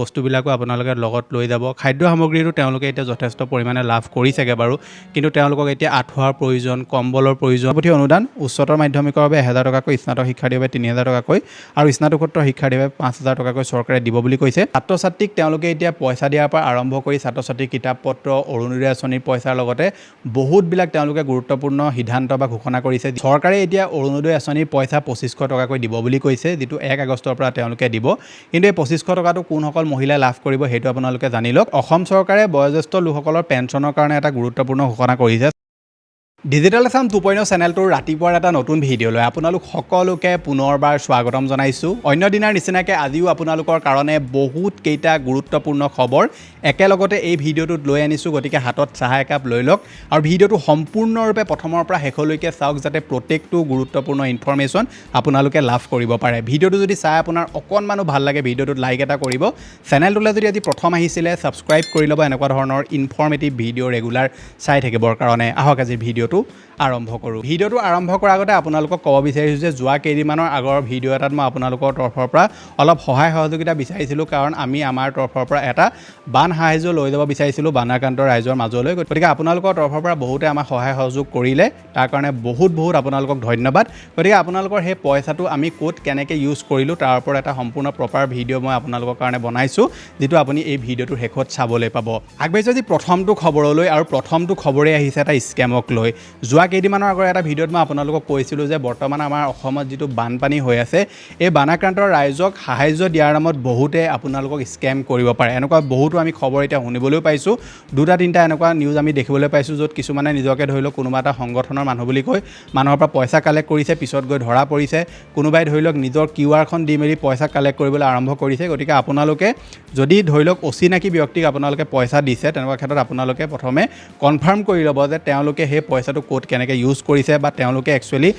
বস্তুবিলাকো আপোনালোকে লগত লৈ যাব। খাদ্য সামগ্ৰীটো তেওঁলোকে এতিয়া যথেষ্ট পৰিমাণে লাভ কৰিছেগৈ বাৰু, কিন্তু তেওঁলোকক এতিয়া আঁঠুৱাৰ প্ৰয়োজন, কম্বলৰ প্ৰয়োজন। প্ৰতি অনুদান উচ্চতৰ মাধ্যমিকৰ বাবে 1000 টকাকৈ, স্নাতক শিক্ষাৰ্থীৰ বাবে 3000 টকাকৈ আৰু স্নাতকোত্তৰ শিক্ষাৰ্থীৰ বাবে 5000 টকাকৈ চৰকাৰে দিব বুলি কৈছে। ছাত্ৰ ছাত্ৰীক তেওঁলোকে এতিয়া পইচা দিয়াৰ পৰা আৰম্ভ কৰি ছাত্ৰ ছাত্ৰীৰ কিতাপ পত্ৰ, অৰুণোদয় আঁচনিৰ পইচাৰ লগতে বহুতবিলাক তেওঁলোকে গুৰুত্বপূৰ্ণ সিদ্ধান্ত বা ঘোষণা কৰিছে। চৰকাৰে এতিয়া অৰুণোদয় আঁচনিৰ পইচা 2500 টকাকৈ দিব বুলি কৈছে, যিটো 1 আগষ্টৰ পৰা তেওঁলোকে দিব। কিন্তু এই 2500 টকাটো কোনসকল মহিলাই লাভ কৰিব সেইটো আপোনালোকে জানি লওক। অসম চৰকাৰে বয়োজ্যেষ্ঠ লোকসকলৰ পেঞ্চনৰ কাৰণে এটা গুৰুত্বপূৰ্ণ ঘোষণা কৰিছে। ডিজিটেল আছাম 2.0 চেনেলটোৰ ৰাতিপুৱাৰ এটা নতুন ভিডিঅ'লৈ আপোনালোক সকলোকে পুনৰবাৰ স্বাগতম জনাইছোঁ। অন্য দিনাৰ নিচিনাকৈ আজিও আপোনালোকৰ কাৰণে বহুত কেইটা গুৰুত্বপূৰ্ণ খবৰ একেলগতে এই ভিডিঅ'টোত লৈ আনিছোঁ। গতিকে হাতত চাহ একাপ লৈ লওক আৰু ভিডিঅ'টো সম্পূৰ্ণৰূপে প্ৰথমৰ পৰা শেষলৈকে চাওক, যাতে প্ৰত্যেকটো গুৰুত্বপূৰ্ণ ইনফৰমেশ্যন আপোনালোকে লাভ কৰিব পাৰে। ভিডিঅ'টো যদি চাই আপোনাৰ অকণমানো ভাল লাগে, ভিডিঅ'টোত লাইক এটা কৰিব। চেনেলটোলৈ যদি আজি প্ৰথম আহিছিলে ছাবস্ক্ৰাইব কৰি ল'ব এনেকুৱা ধৰণৰ ইনফৰ্মেটিভ ভিডিঅ' ৰেগুলাৰ চাই থাকিবৰ কাৰণে। আহক আজি ভিডিঅ'টো আৰম্ভ কৰোঁ। ভিডিঅ'টো আৰম্ভ কৰাৰ আগতে আপোনালোকক ক'ব বিচাৰিছোঁ যে যোৱা কেইদিনমানৰ আগৰ ভিডিঅ' এটাত মই আপোনালোকৰ তৰফৰ পৰা অলপ সহায় সহযোগিতা বিচাৰিছিলোঁ, কাৰণ আমি আমাৰ তৰফৰ পৰা এটা বান সাহায্য লৈ যাব বিচাৰিছিলোঁ বানাক্ৰান্ত ৰাইজৰ মাজলৈ। গতিকে আপোনালোকৰ তৰফৰ পৰা বহুতে আমাক সহায় সহযোগ কৰিলে, তাৰ কাৰণে বহুত আপোনালোকক ধন্যবাদ। গতিকে আপোনালোকৰ সেই পইচাটো আমি ক'ত কেনেকৈ ইউজ কৰিলোঁ তাৰ ওপৰত এটা সম্পূৰ্ণ প্ৰপাৰ ভিডিঅ' মই আপোনালোকৰ কাৰণে বনাইছোঁ, যিটো আপুনি এই ভিডিঅ'টোৰ শেষত চাবলৈ পাব। আগবাঢ়িছোঁ আজি প্ৰথমটো খবৰলৈ, আৰু প্ৰথমটো খবৰেই আহিছে এটা স্কেমক লৈ। যোৱা কেইদিনমানৰ আগৰ এটা ভিডিঅ'ত মই আপোনালোকক কৈছিলোঁ যে বৰ্তমান আমাৰ অসমত যিটো বানপানী হৈ আছে, এই বানাক্ৰান্ত ৰাইজক সাহায্য দিয়াৰ নামত বহুতে আপোনালোকক স্কেম কৰিব পাৰে। এনেকুৱা বহুতো আমি খবৰ এতিয়া শুনিবলৈও পাইছোঁ। 2-3টা এনেকুৱা নিউজ আমি দেখিবলৈ পাইছোঁ, য'ত কিছুমানে নিজকে ধৰি লওক কোনোবা এটা সংগঠনৰ মানুহ বুলি কৈ মানুহৰ পৰা পইচা কালেক্ট কৰিছে, পিছত গৈ ধৰা পৰিছে। কোনোবাই ধৰি লওক নিজৰ QR-খন দি মেলি পইচা কালেক্ট কৰিবলৈ আৰম্ভ কৰিছে। গতিকে আপোনালোকে যদি ধৰি লওক অচিনাকি ব্যক্তিক আপোনালোকে পইচা দিছে, তেনেকুৱা ক্ষেত্ৰত আপোনালোকে প্ৰথমে কনফাৰ্ম কৰি ল'ব যে তেওঁলোকে সেই পইচাটো ক'ত কেনেকৈ ইউজ কৰিছে, বা তেওঁলোকে একচুৱেলি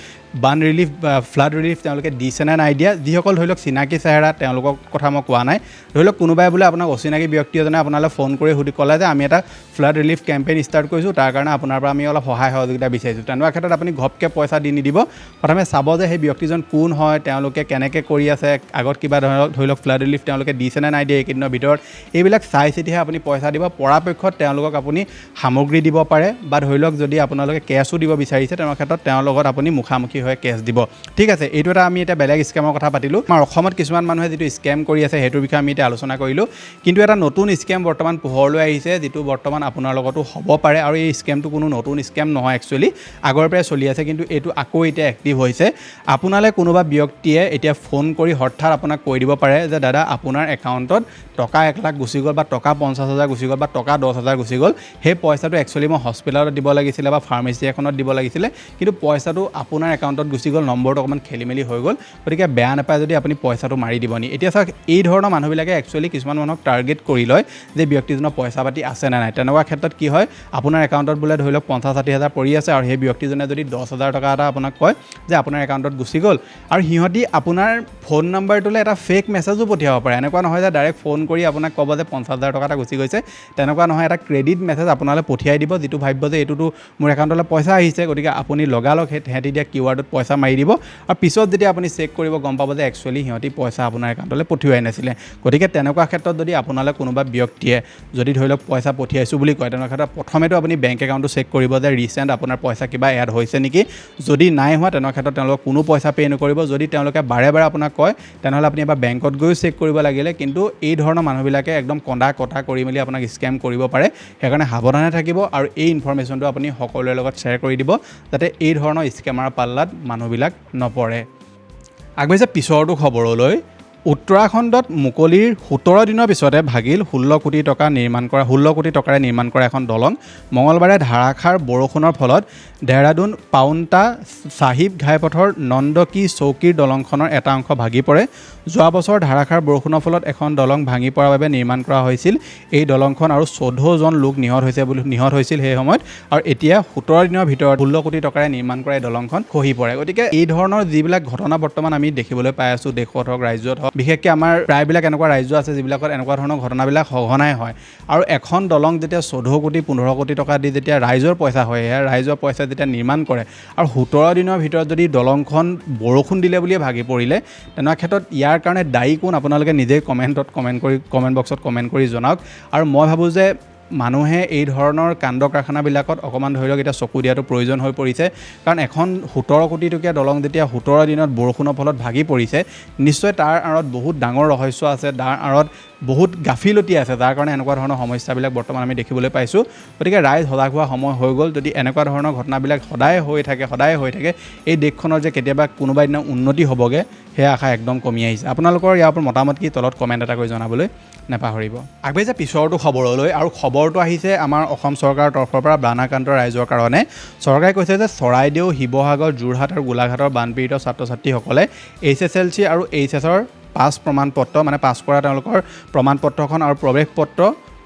বান ৰিলিফ বা ফ্লাড ৰিলিফ তেওঁলোকে দিছে নে নাই দিয়া। যিসকল ধৰি লওক চিনাকি চেহেৰা তেওঁলোকৰ কথা মই কোৱা নাই। ধৰি লওক কোনোবাই বোলে আপোনাক অচিনাকি ব্যক্তি এজনে আপোনালৈ ফোন কৰি ক'লে যে আমি এটা ফ্লাড ৰিলিফ কেম্পেইন ষ্টাৰ্ট কৰিছোঁ, তাৰ কাৰণে আপোনাৰ পৰা আমি অলপ সহায় সহযোগিতা বিচাৰিছোঁ। তেনেকুৱা ক্ষেত্ৰত আপুনি ঘপকৈ পইচা দি নিদিব। প্ৰথমে চাব যে সেই ব্যক্তিজন কোন হয়, তেওঁলোকে কেনেকৈ কৰি আছে, আগত কিবা ধৰি লওক ফ্লাড ৰিলিফ তেওঁলোকে দিছে নে নাই দিয়া এইকেইদিনৰ ভিতৰত, এইবিলাক চাই চিতিহে আপুনি পইচা দিব। পৰাপক্ষত তেওঁলোকক আপুনি সামগ্ৰী দিব পাৰে, বা ধৰি লওক যদি আপোনালোকে কেছো দিব বিচাৰিছে, তেনেকুৱা ক্ষেত্ৰত তেওঁৰ লগত আপুনি মুখামুখি হৈ কেছ দিব। ঠিক আছে, এইটো এটা আমি এতিয়া বেলেগ স্কেমৰ কথা পাতিলোঁ। আমাৰ অসমত কিছুমান মানুহে যিটো স্কেম কৰি আছে সেইটোৰ বিষয়ে আমি এতিয়া আলোচনা কৰিলোঁ। কিন্তু এটা নতুন স্কেম বৰ্তমান পোহৰলৈ আহিছে, যিটো বৰ্তমান আপোনাৰ লগতো হ'ব পাৰে। আৰু এই স্কেমটো কোনো নতুন স্কেম নহয়, একচুৱেলি আগৰ পৰাই চলি আছে, কিন্তু এইটো আকৌ এতিয়া এক্টিভ হৈছে। আপোনালৈ কোনোবা ব্যক্তিয়ে এতিয়া ফোন কৰি হঠাৎ আপোনাক কৈ দিব পাৰে যে দাদা আপোনাৰ একাউণ্টত টকা 1 লাখ গুচি গ'ল, বা টকা 50,000 গুচি গ'ল, বা টকা 10,000 গুচি গ'ল। সেই পইচাটো একচুৱেলি মই হস্পিটেলত দিব লাগিছিলে বা ফাৰ্মাচী এখনত দিব লাগিছিলে, কিন্তু পইচাটো আপোনাৰ একাউণ্টত গুচি গ'ল, নম্বৰটো অকণমান খেলি মেলি হৈ গ'ল। গতিকে বেয়া নাপায় যদি আপুনি পইচাটো মাৰি দিব নি। এতিয়া চাওক, এই ধৰণৰ মানুহবিলাকে একচুৱেলি কিছুমান মানুহক টাৰ্গেট কৰি লয় যে ব্যক্তিজনৰ পইচা পাতি আছে নে নাই। তেনেকুৱা ক্ষেত্ৰত কি হয়, আপোনাৰ একাউণ্টত বোলে ধৰি লওক 50-60 হাজাৰ পৰি আছে, আৰু সেই ব্যক্তিজনে যদি 10,000 টকা এটা আপোনাক কয় যে আপোনাৰ একাউণ্টত গুচি গ'ল, আৰু সিহঁতি আপোনাৰ ফোন নাম্বাৰটোলৈ এটা ফেক মেছেজো পঠিয়াব পাৰে। এনেকুৱা নহয় যে ডাইৰেক্ট ফোন কৰি আপোনাক ক'ব যে 50,000 টকা এটা গুচি গৈছে, তেনেকুৱা নহয়। এটা ক্ৰেডিট মেছেজ আপোনালৈ পঠিয়াই দিব, যিটো ভাবিব যে এইটোতো মোৰ একাউণ্টলৈ পইচা আহিছে। গতিকে আপুনি লগালগ সিহঁতি দিয়া QR-টোত পইচা মাৰি দিব, আৰু পিছত যেতিয়া আপুনি চেক কৰিব গম পাব যে একচুৱেলি সিহঁতি পইচা আপোনাৰ একাউণ্টলৈ পঠিওৱাই নাছিলে। গতিকে তেনেকুৱা ক্ষেত্ৰত যদি আপোনালৈ কোনোবা ব্যক্তিয়ে যদি ধৰি লওক পইচা পঠিয়াইছোঁ বুলি কয়, তেনেকুৱা ক্ষেত্ৰত প্ৰথমেতো আপুনি বেংক একাউণ্টটো চেক কৰিব যে ৰিচেণ্ট আপোনাৰ পইচা কিবা এড হৈছে নেকি। যদি নাই হোৱা, তেনেকুৱা ক্ষেত্ৰত তেওঁলোকক কোনো পইচা পে' নকৰিব। যদি তেওঁলোকে বাৰে বাৰে আপোনাক কয়, তেনেহ'লে আপুনি এবাৰ বেংকত গৈও চেক কৰিব লাগিলে। কিন্তু এই ধৰণৰ মানুহবিলাকে একদম কন্দা কটা কৰি মেলি আপোনাক স্কেম কৰিব পাৰে। সেইকাৰণে সাৱধানে থাকিব, আৰু এই ইনফৰমেশ্যনটো আপুনি সকলোৰে লগত শ্বেয়াৰ কৰি দিব, যাতে এই ধৰণৰ স্কেমাৰ পাল্লাত মানুহবিলাক নপৰে। আগবাঢ়িছে পিছৰটো খবৰলৈ। উত্তৰাখণ্ডত মুকলিৰ 17 দিনৰ পিছতে ভাগিল 16 কোটি টকাৰে নিৰ্মাণ কৰা এখন দলং। মঙলবাৰে ধাৰাসাৰ বৰষুণৰ ফলত দেহৰাদুন পাউণ্টা চাহিব ঘাইপথৰ নন্দকী চৌকীৰ দলংখনৰ এটা অংশ ভাগি পৰে। যোৱা বছৰ ধাৰাসাৰ বৰষুণৰ ফলত এখন দলং ভাঙি পৰাৰ বাবে নিৰ্মাণ কৰা হৈছিল এই দলংখন, আৰু 14জন লোক নিহত হৈছিল সেই সময়ত। আৰু এতিয়া 17 দিনৰ ভিতৰত 16 কোটি টকাৰে নিৰ্মাণ কৰা এই দলংখন খহি পৰে। গতিকে এই ধৰণৰ যিবিলাক ঘটনা বৰ্তমান আমি দেখিবলৈ পাই আছোঁ, দেশত হওক ৰাজ্যত হওক, বিশেষকৈ আমাৰ প্ৰায়বিলাক এনেকুৱা ৰাজ্য আছে যিবিলাকত এনেকুৱা ধৰণৰ ঘটনাবিলাক সঘনাই হয় আৰু এখন দলং যেতিয়া 14 কোটি 15 কোটি টকা দি যেতিয়া ৰাইজৰ পইচা হয় সেয়া ৰাইজৰ পইচা যেতিয়া নিৰ্মাণ কৰে আৰু 17 দিনৰ ভিতৰত যদি দলংখন বৰষুণ দিলে বুলিয়ে ভাগি পৰিলে তেনে ক্ষেত্ৰত ইয়াৰ কাৰণে দায়ী কোন আপোনালোকে নিজেই কমেণ্ট বক্সত কমেণ্ট কৰি জনাওক আৰু মই ভাবোঁ যে মানুহে এই ধৰণৰ কাণ্ড কাৰখানাবিলাকত অকণমান ধৰি লওক এতিয়া চকু দিয়াটো প্ৰয়োজন হৈ পৰিছে কাৰণ এখন 17 কোটি টকীয়া দলং যেতিয়া 17 দিনত বৰষুণৰ ফলত ভাগি পৰিছে নিশ্চয় তাৰ আঁৰত বহুত ডাঙৰ ৰহস্য আছে তাৰ আঁৰত বহুত গাফিলতি আছে যাৰ কাৰণে এনেকুৱা ধৰণৰ সমস্যাবিলাক বৰ্তমান আমি দেখিবলৈ পাইছোঁ গতিকে ৰাইজ সজাগ হোৱা সময় হৈ গ'ল যদি এনেকুৱা ধৰণৰ ঘটনাবিলাক সদায় হৈ থাকে এই দেশখনৰ যে কেতিয়াবা কোনোবা দিনা উন্নতি হ'বগৈ সেয়া আশা একদম কমি আহিছে আপোনালোকৰ ইয়াৰ ওপৰত মতামত কি তলত কমেণ্ট এটা কৰি জনাবলৈ নাপাহৰিব আগবাঢ়িছে পিছৰটো খবৰলৈ আৰু খবৰটো আহিছে আমাৰ অসম চৰকাৰৰ তৰফৰ পৰা বানাক্ৰান্ত ৰাইজৰ কাৰণে চৰকাৰে কৈছে যে চৰাইদেউ শিৱসাগৰ যোৰহাট আৰু গোলাঘাটৰ বানপীড়িত ছাত্ৰ ছাত্ৰীসকলে HSLC আৰু HSৰ পাছ প্ৰমাণপত্ৰ মানে পাছ কৰা তেওঁলোকৰ প্ৰমাণপত্ৰখন আৰু প্ৰৱেশ পত্ৰ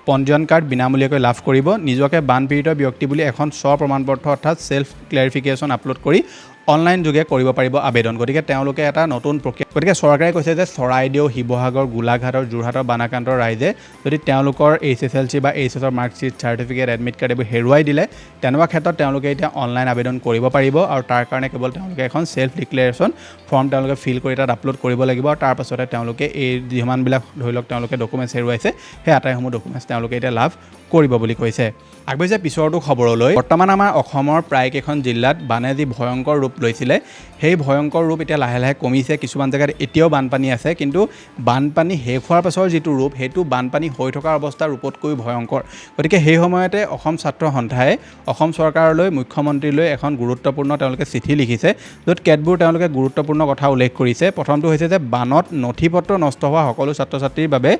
পঞ্জীয়ন কাৰ্ড বিনামূলীয়াকৈ লাভ কৰিব নিজকে বানপীড়িত ব্যক্তি বুলি এখন প্ৰমাণপত্ৰ অৰ্থাৎ সেল্ফ ক্লেৰিফিকেশ্যন আপলোড কৰি অনলাইন যোগে কৰিব পাৰিব আবেদন গতিকে তেওঁলোকে এটা নতুন প্ৰক্ৰিয়া গতিকে চৰকাৰে কৈছে যে চৰাইদেউ শিৱসাগৰ গোলাঘাট আৰু যোৰহাটৰ বানাক্ৰান্তৰ ৰাইজে যদি তেওঁলোকৰ HSLC বা HSৰ মাৰ্কশ্বিট চাৰ্টিফিকেট এডমিট কাৰ্ড এইবোৰ হেৰুৱাই দিলে তেনেকুৱা ক্ষেত্ৰত তেওঁলোকে এতিয়া অনলাইন আবেদন কৰিব পাৰিব আৰু তাৰ কাৰণে কেৱল তেওঁলোকে এখন সেল্ফ ডিক্লেৰেশ্যন ফৰ্ম তেওঁলোকে ফিল কৰি তাত আপলোড কৰিব লাগিব আৰু তাৰ পাছতে তেওঁলোকে এই যিমানবিলাক ধৰি লওক তেওঁলোকে ডকুমেণ্টছ হেৰুৱাইছে সেই আটাইসমূহ ডকুমেণ্টছ তেওঁলোকে এতিয়া লাভ কৰিব বুলি কৈছে আগবাঢ়িছে পিছৰটো খবৰলৈ বৰ্তমান আমাৰ অসমৰ প্ৰায়কেইখন জিলাত বানে যি ভয়ংকৰ ৰূপ লৈছিলে সেই ভয়ংকৰ ৰূপ এতিয়া লাহে লাহে কমিছে কিছুমান জেগাত এতিয়াও বানপানী আছে কিন্তু বানপানী শেষ হোৱাৰ পাছৰ যিটো ৰূপ সেইটো বানপানী হৈ থকা অৱস্থাৰ ৰূপতকৈ ভয়ংকৰ গতিকে সেই সময়তে অসম ছাত্ৰ সন্থাই অসম চৰকাৰলৈ মুখ্যমন্ত্ৰীলৈ এখন গুৰুত্বপূৰ্ণ তেওঁলোকে চিঠি লিখিছে য'ত কেতবোৰ তেওঁলোকে গুৰুত্বপূৰ্ণ কথা উল্লেখ কৰিছে প্ৰথমটো হৈছে যে বানত নথি পত্ৰ নষ্ট হোৱা সকলো ছাত্ৰ ছাত্ৰীৰ বাবে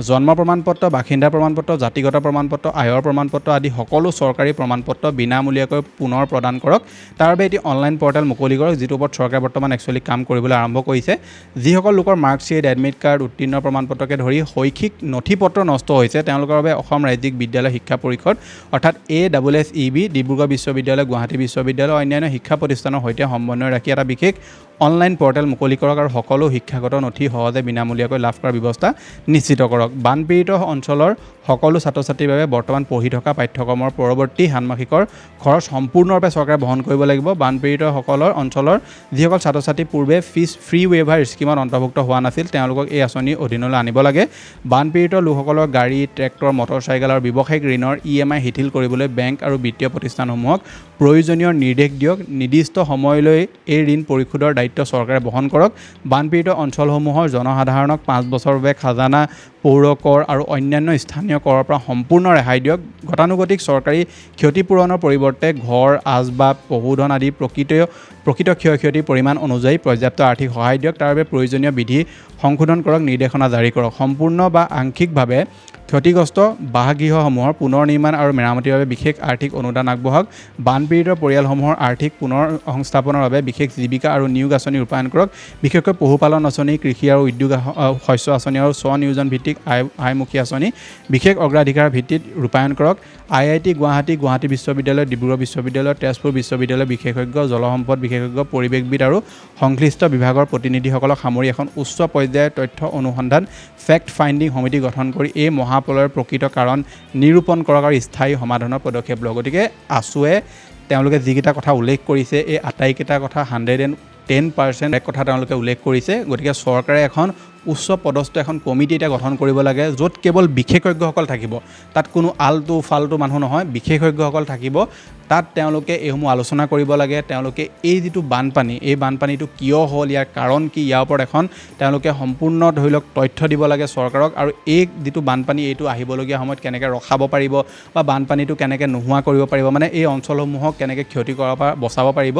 জন্ম প্ৰমাণপত্ৰ বাসিন্দা প্ৰমাণপত্ৰ জাতিগত প্ৰমাণপত্ৰ আয়ৰ প্ৰমাণপত্ৰ আদি সকলো চৰকাৰী প্ৰমাণপত্ৰ বিনামূলীয়াকৈ পুনৰ প্ৰদান কৰক তাৰ বাবে এটি অনলাইন পৰ্টেল মুকলি কৰক যিটোৰ ওপৰত চৰকাৰে বৰ্তমান একচুৱেলি কাম কৰিবলৈ আৰম্ভ কৰিছে যিসকল লোকৰ মাৰ্কশ্বিট এডমিট কাৰ্ড উত্তীৰ্ণ প্ৰমাণপত্ৰকে ধৰি শৈক্ষিক নথি পত্ৰ নষ্ট হৈছে তেওঁলোকৰ বাবে অসম ৰাজ্যিক বিদ্যালয় শিক্ষা পৰিষদ অৰ্থাৎ ASSEB ডিব্ৰুগড় বিশ্ববিদ্যালয় গুৱাহাটী বিশ্ববিদ্যালয় অন্যান্য শিক্ষা প্ৰতিষ্ঠানৰ সৈতে সমন্বয় ৰাখি এটা বিশেষ অনলাইন পৰ্টেল মুকলি কৰক আৰু সকলো শিক্ষাগত নথি সহজে বিনামূলীয়াকৈ লাভ কৰাৰ ব্যৱস্থা নিশ্চিত কৰক বানপীড়িত অঞ্চলৰ সকলো ছাত্ৰ ছাত্ৰীৰ বাবে বৰ্তমান পঢ়ি থকা পাঠ্যক্ৰমৰ পৰৱৰ্তী ষাণ্মাসিকৰ খৰচ সম্পূৰ্ণৰূপে চৰকাৰে বহন কৰিব লাগিব বানপীড়িতসকলৰ অঞ্চলৰ যিসকল ছাত্ৰ ছাত্ৰী পূৰ্বে ফিজ ফ্ৰী ৱেভাৰ স্কিমত অন্তৰ্ভুক্ত হোৱা নাছিল তেওঁলোকক এই আঁচনিৰ অধীনলৈ আনিব লাগে বানপীড়িত লোকসকলৰ গাড়ী ট্ৰেক্টৰ মটৰচাইকেল আৰু ব্যৱসায়িক ঋণৰ EMI শিথিল কৰিবলৈ বেংক আৰু বিত্তীয় প্ৰতিষ্ঠানসমূহক প্ৰয়োজনীয় নিৰ্দেশ দিয়ক নিৰ্দিষ্ট সময়লৈ এই ঋণ পৰিশোধৰ দায়িত্ব চৰকাৰে বহন কৰক বানপীড়িত অঞ্চলসমূহৰ জনসাধাৰণক 5 বছৰৰ বাবে খাজানা পৌৰ কৰ আৰু অন্যান্য স্থানীয় কৰৰ পৰা সম্পূৰ্ণ ৰেহাই দিয়ক গতানুগতিক চৰকাৰী ক্ষতিপূৰণৰ পৰিৱৰ্তে ঘৰ আচবাব পশুধন আদি প্ৰকৃত ক্ষয়ক্ষতিৰ পৰিমাণ অনুযায়ী পৰ্যাপ্ত আৰ্থিক সহায় দিয়ক তাৰ বাবে প্ৰয়োজনীয় বিধি সংশোধন কৰক নিৰ্দেশনা জাৰি কৰক সম্পূৰ্ণ বা আংশিকভাৱে ক্ষতিগ্ৰস্ত বাসগৃহসমূহৰ পুনৰ নিৰ্মাণ আৰু মেৰামতিৰ বাবে বিশেষ আৰ্থিক অনুদান আগবঢ়াওক বানপীড়িত পৰিয়ালসমূহৰ আৰ্থিক পুনৰ সংস্থাপনৰ বাবে বিশেষ জীৱিকা আৰু নিয়োগ আঁচনি ৰূপায়ণ কৰক বিশেষকৈ পশুপালন আঁচনি কৃষি আৰু উদ্যোগ শস্য আঁচনি আৰু স্বনিয়োজন ভিত্তিক আয়মুখী আঁচনি বিশেষ অগ্ৰাধিকাৰ ভিত্তিত ৰূপায়ণ কৰক IIT গুৱাহাটী বিশ্ববিদ্যালয় ডিব্ৰুগড় বিশ্ববিদ্যালয় তেজপুৰ বিশ্ববিদ্যালয় বিশেষজ্ঞ জলসম্পদ বিশেষজ্ঞ পৰিৱেশবিদ আৰু সংশ্লিষ্ট বিভাগৰ প্ৰতিনিধিসকলক সামৰি এখন উচ্চ পৰ্যায়ৰ তথ্য অনুসন্ধান ফেক্ট ফাইণ্ডিং সমিতি গঠন কৰি এই মহাপ্ৰলয়ৰ প্ৰকৃত কাৰণ নিৰূপণ কৰক আৰু স্থায়ী সমাধানৰ পদক্ষেপ লওক গতিকে আছুৱে তেওঁলোকে যিকেইটা কথা উল্লেখ কৰিছে এই আটাইকেইটা কথা 110% এক কথা তেওঁলোকে উল্লেখ কৰিছে গতিকে চৰকাৰে এখন উচ্চ পদস্থ এখন কমিটি এটা গঠন কৰিব লাগে য'ত কেৱল বিশেষজ্ঞসকল থাকিব তাত কোনো আলটু ফালটু মানুহ নহয় বিশেষজ্ঞসকল থাকিব তাত তেওঁলোকে এইসমূহ আলোচনা কৰিব লাগে তেওঁলোকে এই যিটো বানপানী এই বানপানীটো কিয় হ'ল ইয়াৰ কাৰণ কি ইয়াৰ ওপৰত এখন তেওঁলোকে সম্পূৰ্ণ ধৰি লওক তথ্য দিব লাগে চৰকাৰক আৰু এই যিটো বানপানী এইটো আহিবলগীয়া সময়ত কেনেকৈ ৰখাব পাৰিব বা বানপানীটো কেনেকৈ নোহোৱা কৰিব পাৰিব মানে এই অঞ্চলসমূহক কেনেকৈ ক্ষতি কৰাৰ পৰা বচাব পাৰিব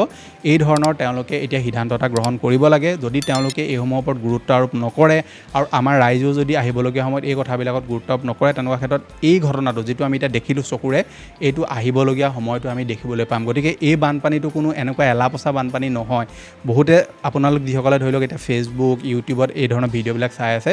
এই ধৰণৰ তেওঁলোকে এতিয়া সিদ্ধান্ত এটা গ্ৰহণ কৰিব লাগে যদি তেওঁলোকে এইসমূহৰ ওপৰত গুৰুত্ব আৰোপ নকৰে আৰু আমাৰ ৰাইজেও যদি আহিবলগীয়া সময়ত এই কথাবিলাকত গুৰুত্ব আৰোপ নকৰে তেনেকুৱা ক্ষেত্ৰত এই ঘটনাটো যিটো আমি এতিয়া দেখিলোঁ চকুৰে এইটো আহিবলগীয়া সময়টো আমি দেখিবলৈ পাম গতিকে এই বানপানীটো কোনো এনেকুৱা এলাপচা বানপানী নহয় বহুতে আপোনালোক যিসকলে ধৰি লওক এতিয়া ফেচবুক ইউটিউবত এই ধৰণৰ ভিডিঅ'বিলাক চাই আছে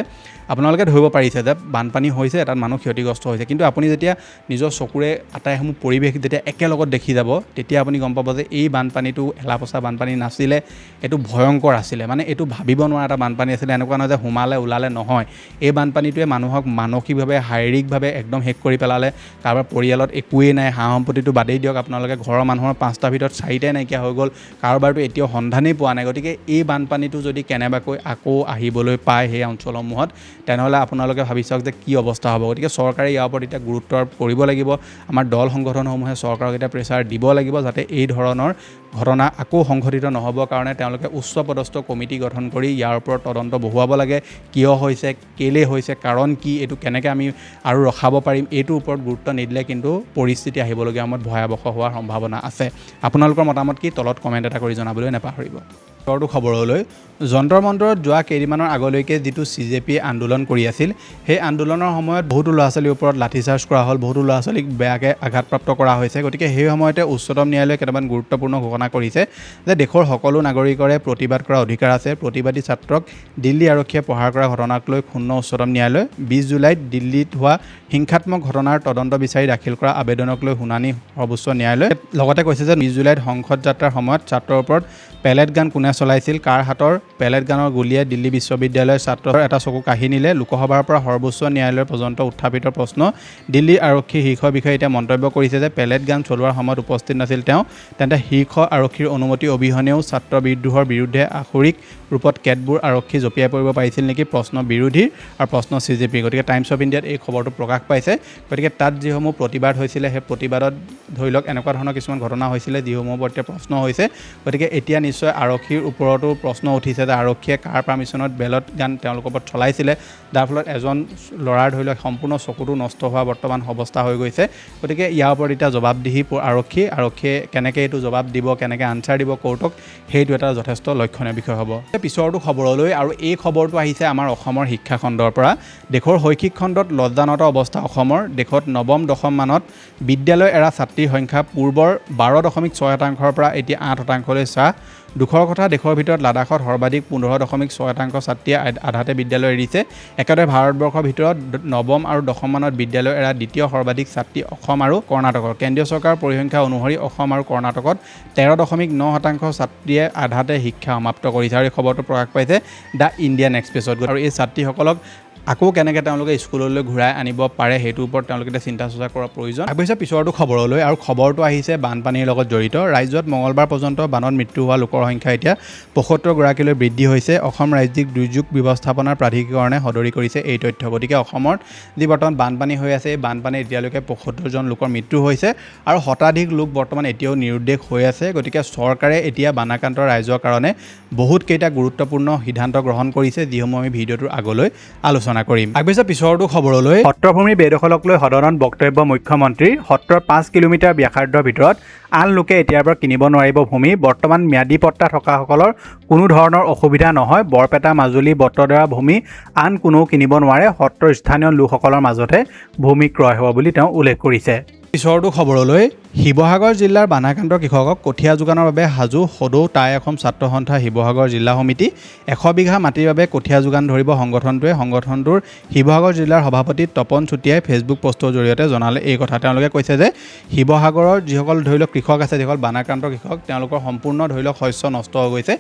আপোনালোকে ধৰিব পাৰিছে যে বানপানী হৈছে তাত মানুহ ক্ষতিগ্ৰস্ত হৈছে কিন্তু আপুনি যেতিয়া নিজৰ চকুৰে আটাইসমূহ পৰিৱেশ যেতিয়া একেলগত দেখি যাব তেতিয়া আপুনি গম পাব যে এই বানপানীটো এলাপচা বানপানী নাছিলে এইটো ভয়ংকৰ আছিলে মানে এইটো ভাবিব নোৱাৰা এটা বানপানী আছিলে এনেকুৱা নহয় যে সোমালে ওলালে নহয় এই বানপানীটোৱে মানুহক মানসিকভাৱে শাৰীৰিকভাৱে একদম শেষ কৰি পেলালে কাৰোবাৰ পৰিয়ালত একোৱেই নাই সা সম্পত্তিটো বাদেই দিয়ক আপোনালোকে ঘৰৰ মানুহৰ 5টাৰ ভিতৰত 4টাই নাইকিয়া হৈ গ'ল কাৰোবাৰটো এতিয়াও সন্ধানেই পোৱা নাই গতিকে এই বানপানীটো যদি কেনেবাকৈ আকৌ আহিবলৈ পায় সেই অঞ্চলসমূহত তেনেহ'লে আপোনালোকে ভাবি চাওক যে কি অৱস্থা হ'ব গতিকে চৰকাৰে ইয়াৰ ওপৰত এতিয়া গুৰুত্ব কৰিব লাগিব আমাৰ দল সংগঠনসমূহে চৰকাৰক এতিয়া প্ৰেছাৰ দিব লাগিব যাতে এই ধৰণৰ ঘটনা আকৌ সংঘটিত নহ'বৰ কাৰণে তেওঁলোকে উচ্চপদস্থ কমিটি গঠন কৰি ইয়াৰ ওপৰত তদন্ত বহুৱাব লাগে কিয় হৈছে কেলে হৈছে কাৰণ কি এইটো কেনেকৈ আমি আৰু ৰখাব পাৰিম এইটোৰ ওপৰত গুৰুত্ব নিদিলে কিন্তু পৰিস্থিতি আহিবলগীয়া সময়ত ভয়াৱহ হোৱাৰ সম্ভাৱনা আছে আপোনালোকৰ মতামত কি তলত কমেণ্ট এটা কৰি জনাবলৈ নাপাহৰিব খবৰলৈ যন্তৰ মন্তৰত যোৱা কেইদিনমানৰ আগলৈকে যিটো CJP আন্দোলন কৰি আছিল সেই আন্দোলনৰ সময়ত বহুতো ল'ৰা ছোৱালীৰ ওপৰত লাঠিচাৰ্জ কৰা হ'ল বহুতো ল'ৰা ছোৱালীক বেয়াকৈ আঘাতপ্ৰাপ্ত কৰা হৈছে গতিকে সেই সময়তে উচ্চতম ন্যায়ালয়ে কেইটামান গুৰুত্বপূৰ্ণ ঘোষণা কৰিছে যে দেশৰ সকলো নাগৰিকৰে প্ৰতিবাদ কৰাৰ অধিকাৰ আছে প্ৰতিবাদী ছাত্ৰক দিল্লী আৰক্ষীয়ে প্ৰহাৰ কৰা ঘটনাক লৈ ক্ষুণ্ণ উচ্চতম ন্যায়ালয় 20 জুলাইত দিল্লীত হোৱা হিংসাত্মক ঘটনাৰ তদন্ত বিচাৰি দাখিল কৰা আবেদনক লৈ শুনানি সৰ্বোচ্চ ন্যায়ালয়ে লগতে কৈছে যে 20 জুলাইত সংসদ যাত্ৰাৰ সময়ত ছাত্ৰৰ ওপৰত পেলেট গান কোনে চলাইছিল কাৰ হাতৰ পেলেট গানৰ গুলীয়াই দিল্লী বিশ্ববিদ্যালয়ৰ ছাত্ৰৰ এটা চকু কাঢ়ি নিলে লোকসভাৰ পৰা সৰ্বোচ্চ ন্যায়ালয়ৰ পৰ্যন্ত উত্থাপিত প্ৰশ্ন দিল্লী আৰক্ষীৰ শীৰ্ষ বিষয়াই এতিয়া মন্তব্য কৰিছে যে পেলেট গান চলোৱাৰ সময়ত উপস্থিত নাছিল তেওঁ তেন্তে শীৰ্ষ আৰক্ষীৰ অনুমতি অবিহনেও ছাত্ৰ বিদ্ৰোহৰ বিৰুদ্ধে আখৰিক ৰূপত কেতবোৰ আৰক্ষী জঁপিয়াই পৰিব পাৰিছিল নেকি প্ৰশ্ন বিৰোধীৰ আৰু প্ৰশ্ন CJP গতিকে টাইমছ অফ ইণ্ডিয়াত এই খবৰটো প্ৰকাশ পাইছে গতিকে তাত যিসমূহ প্ৰতিবাদ হৈছিলে সেই প্ৰতিবাদত ধৰি লওক এনেকুৱা ধৰণৰ কিছুমান ঘটনা হৈছিলে যিসমূহৰ ওপৰত প্ৰশ্ন হৈছে গতিকে এতিয়া নিশ্চয় আৰক্ষীৰ ওপৰতো প্ৰশ্ন উঠিছে যে আৰক্ষীয়ে কাৰ পাৰ্মিশ্যনত বেলট গান তেওঁলোকৰ ওপৰত চলাইছিলে যাৰ ফলত এজন ল'ৰাৰ ধৰি লওক সম্পূৰ্ণ চকুটো নষ্ট হোৱা বৰ্তমান অৱস্থা হৈ গৈছে গতিকে ইয়াৰ ওপৰত এতিয়া জবাবদিহি আৰক্ষীয়ে কেনেকৈ এইটো জবাব দিব কেনেকৈ আনচাৰ দিব কোৰ্টক সেইটো এটা যথেষ্ট লক্ষণীয় বিষয় হ'ব পিছৰটো খবৰলৈ আৰু এই খবৰটো আহিছে আমাৰ অসমৰ শিক্ষা খণ্ডৰ পৰা দেশৰ শৈক্ষিক খণ্ডত লজ্জানত অৱস্থা অসমৰ দেশত নৱম দশম মানত বিদ্যালয় এৰা ছাত্ৰীৰ সংখ্যা পূৰ্বৰ 12.6%ৰ পৰা এতিয়া 8%লৈ হ্ৰাস দুখৰ কথা দেশৰ ভিতৰত লাডাখত সৰ্বাধিক 15.6% ছাত্ৰীয়ে আধাতে বিদ্যালয় এৰিছে একেদৰে ভাৰতবৰ্ষৰ ভিতৰত নৱম আৰু দশম মানত বিদ্যালয় এৰা দ্বিতীয় সৰ্বাধিক ছাত্ৰী অসম আৰু কৰ্ণাটকৰ কেন্দ্ৰীয় চৰকাৰৰ পৰিসংখ্যা অনুসৰি অসম আৰু কৰ্ণাটকত 13.9% ছাত্ৰীয়ে আধাতে শিক্ষা সমাপ্ত কৰিছে আৰু এই খবৰটো প্ৰকাশ পাইছে দ্য ইণ্ডিয়ান এক্সপ্ৰেছত আৰু এই ছাত্ৰীসকলক আকৌ কেনেকৈ তেওঁলোকে স্কুললৈ ঘূৰাই আনিব পাৰে সেইটোৰ ওপৰত তেওঁলোকে চিন্তা চৰ্চা কৰাৰ প্ৰয়োজন আগবাঢ়িছে পিছৰটো খবৰলৈ আৰু খবৰটো আহিছে বানপানীৰ লগত জড়িত ৰাজ্যত মঙলবাৰ পৰ্যন্ত বানত মৃত্যু হোৱা লোকৰ সংখ্যা এতিয়া 75গৰাকীলৈ বৃদ্ধি হৈছে অসম ৰাজ্যিক দুৰ্যোগ ব্যৱস্থাপনাৰ প্ৰাধিকৰণে সদৰি কৰিছে এই তথ্য গতিকে অসমত যি বৰ্তমান বানপানী হৈ আছে এই বানপানী এতিয়ালৈকে 75জন লোকৰ মৃত্যু হৈছে আৰু শতাধিক লোক বৰ্তমান এতিয়াও নিৰুদ্দেশ হৈ আছে গতিকে চৰকাৰে এতিয়া বানাক্ৰান্ত ৰাইজৰ কাৰণে বহুত কেইটা গুৰুত্বপূৰ্ণ সিদ্ধান্ত গ্ৰহণ কৰিছে যিসমূহ আমি ভিডিঅ'টোৰ আগলৈ আলোচনা কৰিম আগবাঢ়িছে পিছৰটো খবৰলৈ সত্ৰভূমিৰ বেদখলক লৈ সদনত বক্তব্য মুখ্যমন্ত্ৰী সত্ৰৰ 5 কিলোমিটাৰ ব্যাসাৰ্ধৰ ভিতৰত আন লোকে এতিয়াৰ পৰা কিনিব নোৱাৰিব ভূমি বৰ্তমান ম্যাদী পট্টা থকাসকলৰ কোনো ধৰণৰ অসুবিধা নহয় বৰপেটা মাজুলী বটদ্ৰৱা ভূমি আন কোনেও কিনিব নোৱাৰে সত্ৰৰ স্থানীয় লোকসকলৰ মাজতে ভূমি ক্ৰয় হ'ব বুলি তেওঁ উল্লেখ কৰিছে পিছৰটো খবৰলৈ শিৱসাগৰ জিলাৰ বানাক্ৰান্ত কৃষকক কঠীয়া যোগানৰ বাবে সাজু সদৌ টাই অসম ছাত্ৰ সন্থা শিৱসাগৰ জিলা সমিতি 100 বিঘা মাটিৰ বাবে কঠীয়া যোগান ধৰিব সংগঠনটোৱে সংগঠনটোৰ শিৱসাগৰ জিলাৰ সভাপতি তপন চুতীয়াই ফেচবুক পোষ্টৰ জৰিয়তে জনালে এই কথা তেওঁলোকে কৈছে যে শিৱসাগৰৰ যিসকল ধৰি লওক কৃষক আছে যিসকল বানাক্ৰান্ত কৃষক তেওঁলোকৰ সম্পূৰ্ণ ধৰি লওক শস্য নষ্ট হৈ গৈছে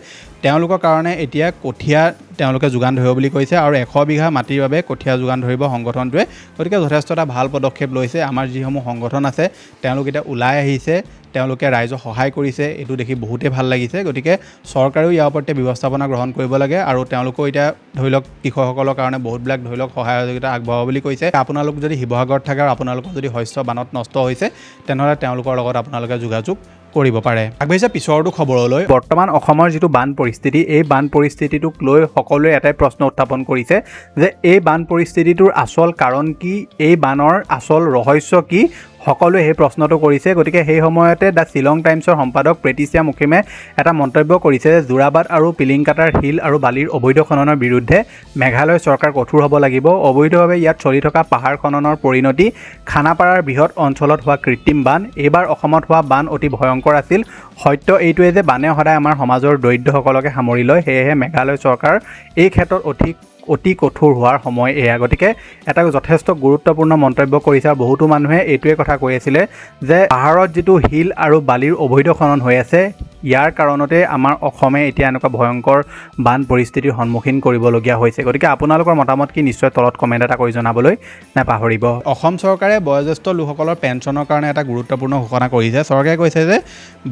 তেওঁলোকৰ কাৰণে এতিয়া কঠীয়া তেওঁলোকে যোগান ধৰিব বুলি কৈছে আৰু 100 বিঘা মাটিৰ বাবে কঠীয়া যোগান ধৰিব সংগঠনটোৱে গতিকে যথেষ্ট এটা ভাল পদক্ষেপ লৈছে আমাৰ যিসমূহ সংগঠন আছে তেওঁলোক এতিয়া ওলাই আহিছে তেওঁলোকে ৰাইজক সহায় কৰিছে এইটো দেখি বহুতেই ভাল লাগিছে গতিকে চৰকাৰেও ইয়াৰ ওপৰতে ব্যৱস্থাপনা গ্ৰহণ কৰিব লাগে আৰু তেওঁলোকেও এতিয়া ধৰি লওক কৃষকসকলৰ কাৰণে বহুতবিলাক ধৰি লওক সহায় সহযোগিতা আগবঢ়াব বুলি কৈছে আপোনালোক যদি শিৱসাগৰত থাকে আৰু আপোনালোকৰ যদি শস্য বানত নষ্ট হৈছে তেনেহ'লে তেওঁলোকৰ লগত আপোনালোকে যোগাযোগ কৰিব পাৰে আগবাঢ়িছে পিছৰটো খবৰলৈ বৰ্তমান অসমৰ যিটো বান পৰিস্থিতি এই বান পৰিস্থিতিটোক লৈ সকলোৱে এটাই প্ৰশ্ন উত্থাপন কৰিছে যে এই বান পৰিস্থিতিটোৰ আচল কাৰণ কি এই বানৰ আচল ৰহস্য কি সকলোৱে এই প্ৰশ্নটো কৰিছে গতিকে সেই সময়তে দ্য শ্বিলং টাইমছৰ সম্পাদক প্ৰেটিচিয়া মুখিমে এটা মন্তব্য কৰিছে যে যোৰাবাট আৰু পিলিংকাটাৰ শিল আৰু বালিৰ অবৈধ খননৰ বিৰুদ্ধে মেঘালয় চৰকাৰ কঠোৰ হ'ব লাগিব অবৈধভাৱে ইয়াত চলি থকা পাহাৰ খননৰ পৰিণতি খানাপাৰাৰ বৃহৎ অঞ্চলত হোৱা কৃত্ৰিম বান এইবাৰ অসমত হোৱা বান অতি ভয়ংকৰ আছিল সত্য এইটোৱে যে বানে সদায় আমাৰ সমাজৰ দৰিদ্ৰসকলকে সামৰি লয় সেয়েহে মেঘালয় চৰকাৰ এই ক্ষেত্ৰত অধিক অতি কঠোৰ হোৱাৰ সময় এয়া। গতিকে এটা যথেষ্ট গুৰুত্বপূৰ্ণ মন্তব্য কৰিছে আৰু বহুতো মানুহে এইটোৱে কথা কৈ আছিলে যে পাহাৰত যিটো শিল আৰু বালিৰ অবৈধ খনন হৈ আছে ইয়াৰ কাৰণতে আমাৰ অসমে এতিয়া এনেকুৱা ভয়ংকৰ বান পৰিস্থিতিৰ সন্মুখীন কৰিবলগীয়া হৈছে। গতিকে আপোনালোকৰ মতামত কি নিশ্চয় তলত কমেণ্ট এটা কৰি জনাবলৈ নাপাহৰিব। অসম চৰকাৰে বয়োজ্যেষ্ঠ লোকসকলৰ পেঞ্চনৰ কাৰণে এটা গুৰুত্বপূৰ্ণ ঘোষণা কৰিছে। চৰকাৰে কৈছে যে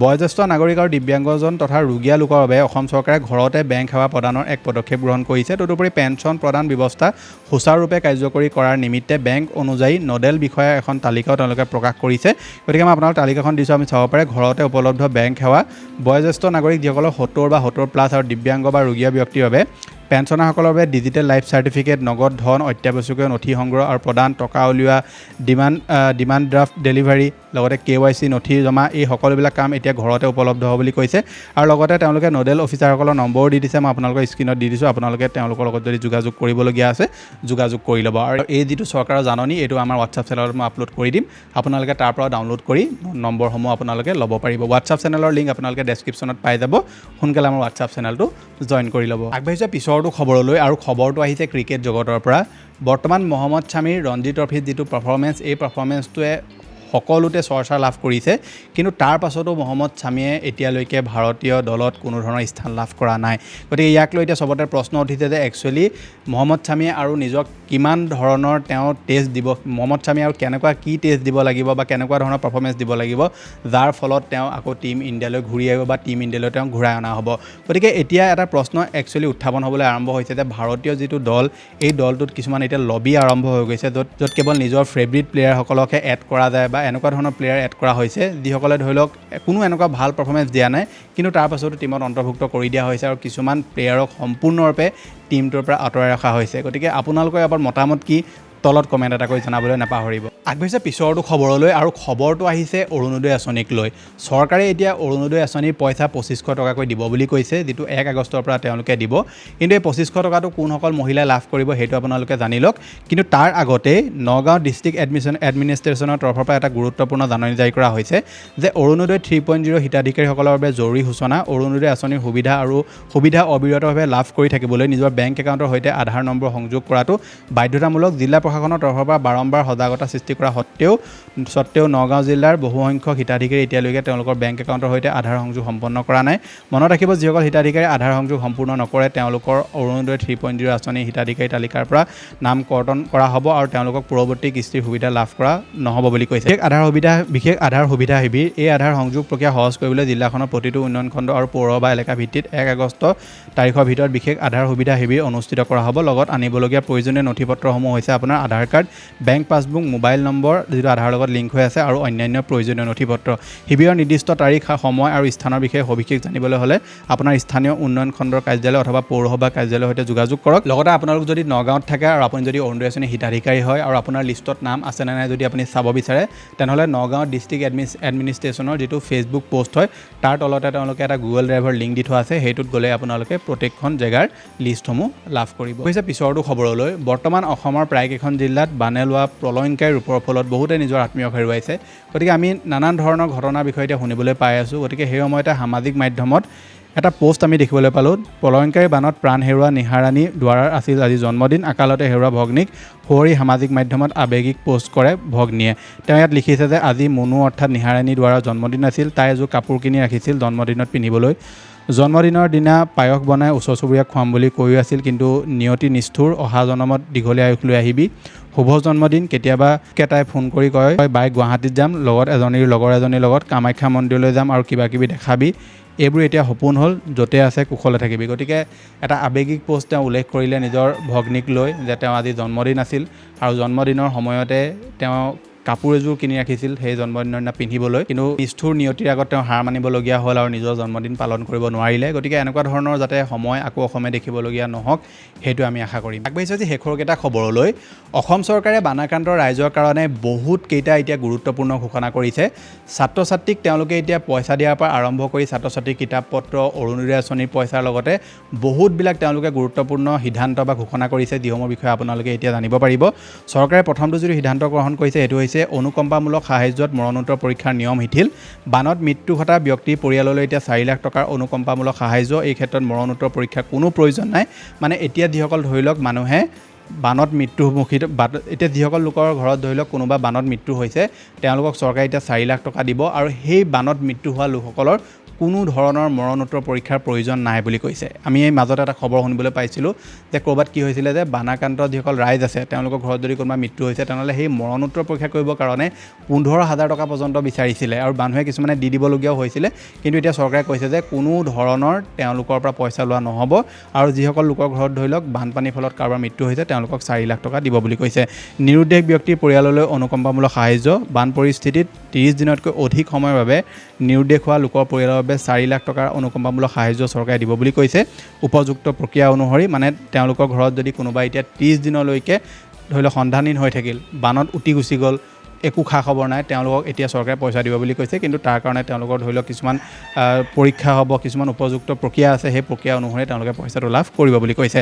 বয়োজ্যেষ্ঠ নাগৰিক আৰু দিব্যাংগজন তথা ৰোগীয়া লোকৰ বাবে অসম চৰকাৰে ঘৰতে বেংক সেৱা প্ৰদানৰ এক পদক্ষেপ গ্ৰহণ কৰিছে। তদুপৰি পেঞ্চন প্ৰদান ব্যৱস্থা সুচাৰুৰূপে কাৰ্যকৰী কৰাৰ নিমিত্তে বেংক অনুযায়ী নডেল বিষয়া এখন তালিকাও তেওঁলোকে প্ৰকাশ কৰিছে। গতিকে মই আপোনালোক তালিকাখন দিছোঁ, আমি চাব পাৰে ঘৰতে উপলব্ধ বেংক সেৱা বয়োজ্যেষ্ঠ নাগৰিক যিসকলৰ 70 বা 70+ আৰু দিব্যাংগ বা ৰোগীয়া ব্যক্তিৰ বাবে পেঞ্চনাৰসকলৰ বাবে ডিজিটেল লাইফ চাৰ্টিফিকেট, নগদ ধন, অত্যাৱশ্যকীয় নথি সংগ্ৰহ আৰু প্ৰদান, টকা উলিওৱা, ডিমাণ্ড ড্ৰাফ্ট ডেলিভাৰী, লগতে KYC নথি জমা, এই সকলোবিলাক কাম এতিয়া ঘৰতে উপলব্ধ হ'ব বুলি কৈছে। আৰু লগতে তেওঁলোকে নডেল অফিচাৰসকলৰ নম্বৰো দি দিছে, মই আপোনালোকৰ স্ক্ৰীণত দি দিছোঁ। আপোনালোকে তেওঁলোকৰ লগত যদি যোগাযোগ কৰিবলগীয়া আছে যোগাযোগ কৰি ল'ব। আৰু এই যিটো চৰকাৰৰ জাননী এইটো আমাৰ হোৱাটছআপ চেনেলত মই আপলোড কৰি দিম, আপোনালোকে তাৰ পৰা ডাউনলোড কৰি নম্বৰসমূহ আপোনালোকে ল'ব পাৰিব। হোৱাটছআপ চেনেলৰ লিংক আপোনালোকে ডেছক্ৰিপশ্যনত পাই যাব। সোনকালে আমাৰ হোৱাটছআপ চেনেলটো জইন কৰি ল'ব। আগবাঢ়িছে পিছৰটো খবৰলৈ, আৰু খবৰটো আহিছে ক্ৰিকেট জগতৰ পৰা। বৰ্তমান মহম্মদ শামীৰ ৰঞ্জী ট্ৰফিত যিটো পাৰফৰ্মেঞ্চ, এই পাৰফৰ্মেঞ্চটোৱে সকলোতে চৰ্চা লাভ কৰিছে। কিন্তু তাৰ পাছতো মহম্মদ শামীয়ে এতিয়ালৈকে ভাৰতীয় দলত কোনো ধৰণৰ স্থান লাভ কৰা নাই। গতিকে ইয়াক লৈ এতিয়া চবতে প্ৰশ্ন উঠিছে যে একচুৱেলি মহম্মদ শামীয়ে আৰু নিজক কিমান ধৰণৰ তেওঁ টেষ্ট দিব, মহম্মদ শামীয়ে আৰু কেনেকুৱা কি টেষ্ট দিব লাগিব বা কেনেকুৱা ধৰণৰ পাৰফৰ্মেঞ্চ দিব লাগিব যাৰ ফলত তেওঁ আকৌ টীম ইণ্ডিয়ালৈ ঘূৰি আহিব বা টীম ইণ্ডিয়ালৈ তেওঁক ঘূৰাই অনা হ'ব। গতিকে এতিয়া এটা প্ৰশ্ন একচুৱেলি উত্থাপন হ'বলৈ আৰম্ভ হৈছে যে ভাৰতীয় যিটো দল, এই দলটোত কিছুমান এতিয়া লবি আৰম্ভ হৈ গৈছে য'ত কেৱল নিজৰ ফেভৰিট প্লেয়াৰসকলকহে এড কৰা যায় বা এনেকুৱা ধৰণৰ প্লেয়াৰ এড কৰা হৈছে যিসকলে ধৰি লওক কোনো এনেকুৱা ভাল পাৰফৰ্মেঞ্চ দিয়া নাই, কিন্তু তাৰ পাছতো টীমত অন্তৰ্ভুক্ত কৰি দিয়া হৈছে আৰু কিছুমান প্লেয়াৰক সম্পূৰ্ণৰূপে টীমটোৰ পৰা আঁতৰাই ৰখা হৈছে। গতিকে আপোনালোকৰ এবাৰ মতামত কি তলত কমেণ্ট এটা কৰি জনাবলৈ নাপাহৰিব। আগবাঢ়িছে পিছৰটো খবৰলৈ, আৰু খবৰটো আহিছে অৰুণোদয় আঁচনিক লৈ। চৰকাৰে এতিয়া অৰুণোদয় আঁচনিৰ পইচা 2500 টকাকৈ দিব বুলি কৈছে, যিটো 1 আগষ্টৰ পৰা তেওঁলোকে দিব। কিন্তু এই 2500 টকাটো কোনসকল মহিলাই লাভ কৰিব সেইটো আপোনালোকে জানি লওক। কিন্তু তাৰ আগতে নগাঁও ডিষ্ট্ৰিক্ট এডমিনিষ্ট্ৰেশ্যনৰ তৰফৰ পৰা এটা গুৰুত্বপূৰ্ণ জাননী জাৰি কৰা হৈছে যে অৰুণোদয় 3.0 হিতাধিকাৰীসকলৰ বাবে জৰুৰী সূচনা, অৰুণোদয় আঁচনিৰ সুবিধা অবিৰতভাৱে লাভ কৰি থাকিবলৈ নিজৰ বেংক একাউণ্টৰ সৈতে আধাৰ নম্বৰ সংযোগ কৰাটো বাধ্যতামূলক। জিলা প্ৰশাসনৰ তৰফৰ পৰা বাৰম্বাৰ সজাগতা সৃষ্টি কৰা সত্ত্বেও নগাঁও জিলাৰ বহুসংখ্যক হিতাধিকাৰী এতিয়ালৈকে তেওঁলোকৰ বেংক একাউণ্টৰ সৈতে আধাৰ সংযোগ সম্পন্ন কৰা নাই। মনত ৰাখিব, যিসকল হিতাধিকাৰী আধাৰ সংযোগ সম্পূৰ্ণ নকৰে তেওঁলোকৰ অৰুণোদয় 3.0 আঁচনিৰ হিতাধিকাৰী তালিকাৰ পৰা নাম কৰ্তন কৰা হ'ব আৰু তেওঁলোকক পৰৱৰ্তী কিস্তিৰ সুবিধা লাভ কৰা নহ'ব বুলি কৈছে। বিশেষ আধাৰ সুবিধা শিবিৰ, এই আধাৰ সংযোগ প্ৰক্ৰিয়া সহজ কৰিবলৈ জিলাখনৰ প্ৰতিটো উন্নয়ন খণ্ড আৰু পৌৰসভা এলেকা ভিত্তিত 1 আগষ্ট তাৰিখৰ ভিতৰত বিশেষ আধাৰ সুবিধা শিবিৰ অনুষ্ঠিত কৰা হ'ব। লগত আনিবলগীয়া প্ৰয়োজনীয় নথিপত্ৰসমূহ হৈছে আপোনাৰ Aadhaar card, bank passbook, mobile number যিটো আধাৰৰ লগত লিংক হৈ আছে আৰু অন্যান্য প্ৰয়োজনীয় নথিপত্ৰ। শিবিৰৰ নিৰ্দিষ্ট তাৰিখ, সময় আৰু স্থানৰ বিষয়ে সবিশেষ জানিবলৈ হ'লে আপোনাৰ স্থানীয় উন্নয়ন খণ্ডৰ কাৰ্যালয় অথবা পৌৰসভা কাৰ্যালয়ৰ সৈতে যোগাযোগ কৰক। লগতে আপোনালোক যদি নগাঁৱত থাকে আৰু আপুনি যদি অৰুণোদয় আঁচনিৰ হিতাধিকাৰী হয় আৰু আপোনাৰ লিষ্টত নাম আছে নে নাই যদি আপুনি চাব বিচাৰে, তেনেহ'লে নগাঁও ডিষ্ট্ৰিক্ট এডমিনিষ্ট্ৰেশ্যনৰ যিটো ফেচবুক পষ্ট হয় তাৰ তলতে তেওঁলোকে এটা গুগল ড্ৰাইভৰ লিংক দি থোৱা আছে, সেইটোত গ'লে আপোনালোকে প্ৰত্যেকখন জেগাৰ লিষ্টসমূহ লাভ কৰিব। হৈছে পিছৰটো খবৰলৈ। বৰ্তমান অসমৰ প্ৰায়কেইখন জিলাত বানে লোৱা প্ৰলয়ংকাৰী ৰূপৰ ফলত বহুতে নিজৰ আত্মীয়ক হেৰুৱাইছে। গতিকে আমি নানান ধৰণৰ ঘটনাৰ বিষয়ে এতিয়া শুনিবলৈ পাই আছোঁ। গতিকে সেই সময়তে সামাজিক মাধ্যমত এটা পোষ্ট আমি দেখিবলৈ পালোঁ। প্ৰলয়ংকাৰী বানত প্ৰাণ হেৰুওৱা নিহাৰাণী দুৱাৰাৰ আছিল আজি জন্মদিন। আকালতে হেৰুওৱা ভগ্নীক সুঁৱৰি সামাজিক মাধ্যমত আৱেগিক পোষ্ট কৰে ভগ্নীয়ে। তেওঁ ইয়াত লিখিছে যে আজি মুনু অৰ্থাৎ নিহাৰাণী দুৱাৰাৰ জন্মদিন আছিল। তাই এযোৰ কাপোৰ কিনি ৰাখিছিল জন্মদিনত পিন্ধিবলৈ। জন্মদিনৰ দিনা পায়স বনাই ওচৰ চুবুৰীয়াক খুৱাম বুলি কৈও আছিল, কিন্তু নিয়তি নিষ্ঠুৰ, অহা জন্মত দীঘলীয়া আয়ুস লৈ আহিবি, শুভ জন্মদিন। কেতিয়াবা তাই ফোন কৰি কয় বাই গুৱাহাটীত যাম, লগৰ এজনীৰ লগত কামাখ্যা মন্দিৰলৈ যাম আৰু কিবা কিবি দেখাবি। এইবোৰ এতিয়া সপোন হ'ল, য'তে আছে কুশলে থাকিবি। গতিকে এটা আৱেগিক পোষ্ট তেওঁ উল্লেখ কৰিলে নিজৰ ভগ্নীক লৈ যে তেওঁ আজি জন্মদিন আছিল আৰু জন্মদিনৰ সময়তে তেওঁ কাপোৰ এযোৰ কিনি ৰাখিছিল সেই জন্মদিনৰ দিনা পিন্ধিবলৈ, কিন্তু নিষ্ঠুৰ নিয়তিৰ আগত তেওঁ হাৰ মানিবলগীয়া হ'ল আৰু নিজৰ জন্মদিন পালন কৰিব নোৱাৰিলে। গতিকে এনেকুৱা ধৰণৰ যাতে সময় আকৌ অসমে দেখিবলগীয়া নহওক সেইটো আমি আশা কৰিম। আগবাঢ়িছোঁ আজি শেষৰকেইটা খবৰলৈ। অসম চৰকাৰে বানাক্ৰান্ত ৰাইজৰ কাৰণে বহুতকেইটা এতিয়া গুৰুত্বপূৰ্ণ ঘোষণা কৰিছে। ছাত্ৰ ছাত্ৰীক তেওঁলোকে এতিয়া পইচা দিয়াৰ পৰা আৰম্ভ কৰি ছাত্ৰ ছাত্ৰীৰ কিতাপ পত্ৰ, অৰুণোদয় আঁচনিৰ পইচাৰ লগতে বহুতবিলাক তেওঁলোকে গুৰুত্বপূৰ্ণ সিদ্ধান্ত বা ঘোষণা কৰিছে, যিসমূহৰ বিষয়ে আপোনালোকে এতিয়া জানিব পাৰিব। চৰকাৰে প্ৰথমটো যিটো সিদ্ধান্ত গ্ৰহণ কৰিছে সেইটো হৈছে হৈছে অনুকম্পামূলক সাহায্যত মৰণোত্তৰ পৰীক্ষাৰ নিয়ম শিথিল বানত মৃত্যু ঘটা ব্যক্তিৰ পৰিয়াললৈ এতিয়া 4 লাখ টকাৰ অনুকম্পামূলক সাহায্য এই ক্ষেত্ৰত মৰণোত্তৰ পৰীক্ষাৰ কোনো প্ৰয়োজন নাই মানে এতিয়া যিসকল ধৰি লওক মানুহে বানত মৃত্যুমুখী এতিয়া যিসকল লোকৰ ঘৰত ধৰি লওক কোনোবা বানত মৃত্যু হৈছে তেওঁলোকক চৰকাৰে এতিয়া 4 লাখ টকা দিব আৰু সেই বানত মৃত্যু হোৱা লোকসকলৰ কোনো ধৰণৰ মৰণোত্তৰ পৰীক্ষাৰ প্ৰয়োজন নাই বুলি কৈছে আমি এই মাজতে এটা খবৰ শুনিবলৈ পাইছিলোঁ যে ক'ৰবাত কি হৈছিলে যে বানাক্ৰান্ত যিসকল ৰাইজ আছে তেওঁলোকৰ ঘৰত যদি কোনোবা মৃত্যু হৈছে তেনেহ'লে সেই মৰণোত্তৰ পৰীক্ষা কৰিবৰ কাৰণে 15,000 টকা পৰ্যন্ত বিচাৰিছিলে আৰু মানুহে কিছুমানে দি দিবলগীয়াও হৈছিলে কিন্তু এতিয়া চৰকাৰে কৈছে যে কোনো ধৰণৰ তেওঁলোকৰ পৰা পইচা লোৱা নহ'ব আৰু যিসকল লোকৰ ঘৰত ধৰি লওক বানপানীৰ ফলত কাৰোবাৰ মৃত্যু হৈছে তেওঁলোকক 4 লাখ টকা দিব বুলি কৈছে নিৰুদ্দেশ ব্যক্তিৰ পৰিয়াললৈ অনুকম্পামূলক সাহায্য বান পৰিস্থিতিত 30 দিনতকৈ অধিক সময়ৰ বাবে নিৰুদ্দেশ হোৱা লোকৰ পৰিয়ালৰ বাবে 4 লাখ টকাৰ অনুকম্পামূলক সাহায্য চৰকাৰে দিব বুলি কৈছে উপযুক্ত প্ৰক্ৰিয়া অনুসৰি মানে তেওঁলোকৰ ঘৰত যদি কোনোবা এতিয়া 30 দিনলৈকে ধৰি লওক সন্ধানহীন হৈ থাকিল বানত উটি গুচি গ'ল একো খা খবৰ নাই তেওঁলোকক এতিয়া চৰকাৰে পইচা দিব বুলি কৈছে কিন্তু তাৰ কাৰণে তেওঁলোকৰ ধৰি লওক কিছুমান পৰীক্ষা হ'ব কিছুমান উপযুক্ত প্ৰক্ৰিয়া আছে সেই প্ৰক্ৰিয়া অনুসৰি তেওঁলোকে পইচাটো লাভ কৰিব বুলি কৈছে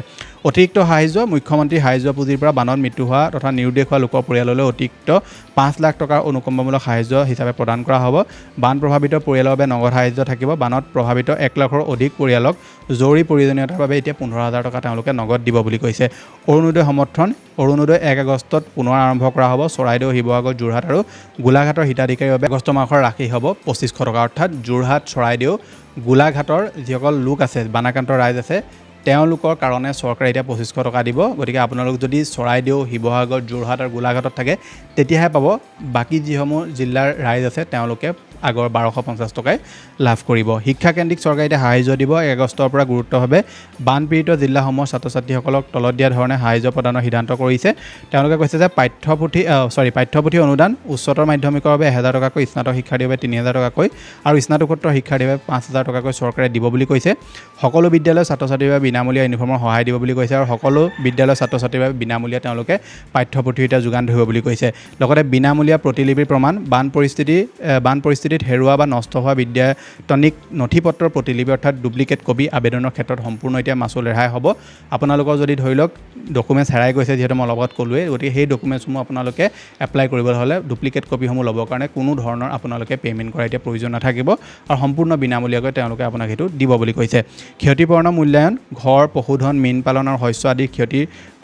অতিৰিক্ত সাহায্য মুখ্যমন্ত্ৰী সাহায্য পুঁজিৰ পৰা বানত মৃত্যু হোৱা তথা নিৰুদ্দেশ হোৱা লোকৰ পৰিয়াললৈ অতিৰিক্ত 5 লাখ টকাৰ অনুকম্পামূলক সাহায্য হিচাপে প্ৰদান কৰা হ'ব বান প্ৰভাৱিত পৰিয়ালৰ বাবে নগদ সাহায্য থাকিব বানত প্ৰভাৱিত 1 লাখৰ অধিক পৰিয়ালক জৰুৰী প্ৰয়োজনীয়তাৰ বাবে এতিয়া 15,000 টকা তেওঁলোকে নগদ দিব বুলি কৈছে অৰুণোদয় সমৰ্থন অৰুণোদয় 1 আগষ্টত পুনৰ আৰম্ভ কৰা হ'ব চৰাইদেউ শিৱসাগৰ যোৰহাট আৰু গোলাঘাটৰ হিতাধিকাৰীৰ বাবে আগষ্ট মাহৰ ৰাশি হ'ব 2500 টকা অৰ্থাৎ যোৰহাট চৰাইদেউ গোলাঘাটৰ যিসকল লোক আছে বানাক্ৰান্ত ৰাইজ আছে তেওঁলোকৰ কাৰণে চৰকাৰে এতিয়া 2500 টকা দিব গতিকে আপোনালোক যদি চৰাইদেউ শিৱসাগৰ যোৰহাট আৰু গোলাঘাটত থাকে তেতিয়াহে পাব বাকী যিসমূহ জিলাৰ ৰাইজ আছে তেওঁলোকে আগৰ 1250 টকাই লাভ কৰিব শিক্ষাকেন্দ্ৰিক চৰকাৰে এতিয়া সাহায্য দিব 1 আগষ্টৰ পৰা গুৰুত্বভাৱে বানপীড়িত জিলাসমূহৰ ছাত্ৰ ছাত্ৰীসকলক তলত দিয়া ধৰণে সাহায্য প্ৰদানৰ সিদ্ধান্ত কৰিছে তেওঁলোকে কৈছে যে পাঠ্যপুথি অনুদান উচ্চতৰ মাধ্যমিকৰ বাবে 1000 টকাকৈ স্নাতক শিক্ষাৰ্থীৰ বাবে 3000 টকাকৈ আৰু স্নাতকোত্তৰ শিক্ষাৰ্থীৰ বাবে 5000 টকাকৈ চৰকাৰে দিব বুলি কৈছে সকলো বিদ্যালয়ৰ ছাত্ৰ ছাত্ৰীৰ বাবে বিনামূলীয়া ইউনিফৰ্মৰ সহায় দিব বুলি কৈছে আৰু সকলো বিদ্যালয়ৰ ছাত্ৰ ছাত্ৰীৰ বাবে বিনামূলীয়া তেওঁলোকে পাঠ্যপুথি এতিয়া যোগান ধৰিব বুলি কৈছে লগতে বিনামূলীয়া প্ৰতিলিপিৰ প্ৰমাণ বান পৰিস্থিতিত হেৰুৱা বা নষ্ট হোৱা বিদ্যায়তনিক নথিপত্ৰৰ প্ৰতিলিপি অৰ্থাৎ ডুপ্লিকেট কপি আবেদনৰ ক্ষেত্ৰত সম্পূৰ্ণ এতিয়া মাচুল ৰেহাই হ'ব আপোনালোকৰ যদি ধৰি লওক ডকুমেণ্টছ হেৰাই গৈছে যিহেতু মই লগত ক'লোৱেই গতিকে সেই ডকুমেণ্টছসমূহ আপোনালোকে এপ্লাই কৰিবলৈ হ'লে ডুপ্লিকেট কপিসমূহ ল'বৰ কাৰণে কোনো ধৰণৰ আপোনালোকে পে'মেণ্ট কৰা এতিয়া প্ৰয়োজন নাথাকিব আৰু সম্পূৰ্ণ বিনামূলীয়াকৈ তেওঁলোকে আপোনাক সেইটো দিব বুলি কৈছে ক্ষতিপূৰণ মূল্যায়ন ঘৰ পশুধন মীন পালন আৰু শস্য আদিৰ